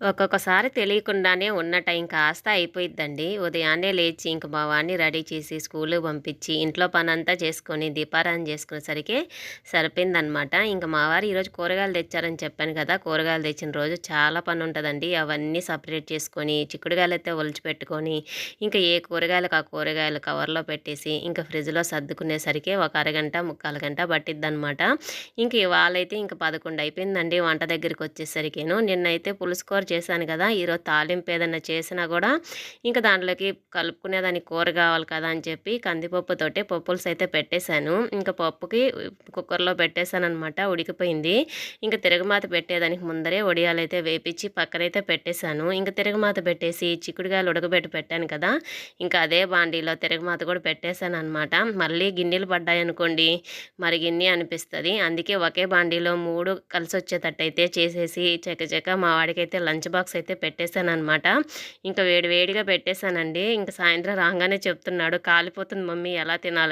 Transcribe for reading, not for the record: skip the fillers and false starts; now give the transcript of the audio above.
ఒక్కొక్కసారి తెలియకుండానే ఉన్న టైం కాస్త అయిపోయిద్దండి. ఉదయాన్నే లేచి ఇంక మా వాడిని రెడీ చేసి స్కూలుకి పంపించి, ఇంట్లో పనంతా చేసుకొని, దీపారాధన చేసుకునేసరికే సరిపోయిందనమాట. ఇంక మా వారు ఈరోజు కూరగాయలు తెచ్చారని చెప్పాను కదా! కూరగాయలు తెచ్చిన రోజు చాలా పనుంటదండి. అవన్నీ సెపరేట్ చేసుకొని, చిక్కుడుగాయలైతే ఒలిచిపెట్టుకొని, ఇంక ఏ కూరగాయలకు ఆ కూరగాయలు కవర్‌లో పెట్టేసి, ఇంక ఫ్రిడ్జ్‌లో సర్దుకునేసరికే ఒక అరగంట, ముక్కాలు గంట పట్టిద్దనమాట. ఇంక ఇవాళైతే ఇంక 11 అయిపోయిందండి వంట దగ్గరికొచ్చేసరికిను. నిన్నైతే పులుసు కూర చేశాను కదా! ఈరోజు తాలింపు ఏదన్నా చేసినా గూడా ఇంక దాంట్లోకి కలుపుకునేదానికి కూర గావాలి కదా అని చెప్పి కందిపప్పుతోటే పప్పులుసు అయితే పెట్టేశాను. ఇంక పప్పుకి కుక్కర్‌లో పెట్టేశాననమాట. ఉడికిపోయింది. ఇంక తిరగమాత పెట్టేదానికి ముందరే వడియాలైతే వేపిచ్చి పక్కనైతే పెట్టేశాను. ఇంక తిరగమాత పెట్టేసి చిక్కుడుగాయలు ఉడకబెట్టి పెట్టాను కదా! ఇంకా అదే బాండీలో తిరగమాత కూడా పెట్టేశాననమాట. మళ్ళీ గిన్నెలు పడ్డాయనుకోండి మరిగిన్ని అనిపిస్తది. అందుకే ఒకే బాండీలో 3 కలిసొచ్చేటట్టయితే చేసేసి చకచక మా వాడికైతే లంచ్ బాక్స్ అయితే పెట్టేశాననమాట. ఇంక వేడి వేడిగా పెట్టేశానండి. ఇంక సాయంత్రం రాంగానే చెప్తున్నాడు, "కాలిపోతుంది మమ్మీ ఎలా తినాలని"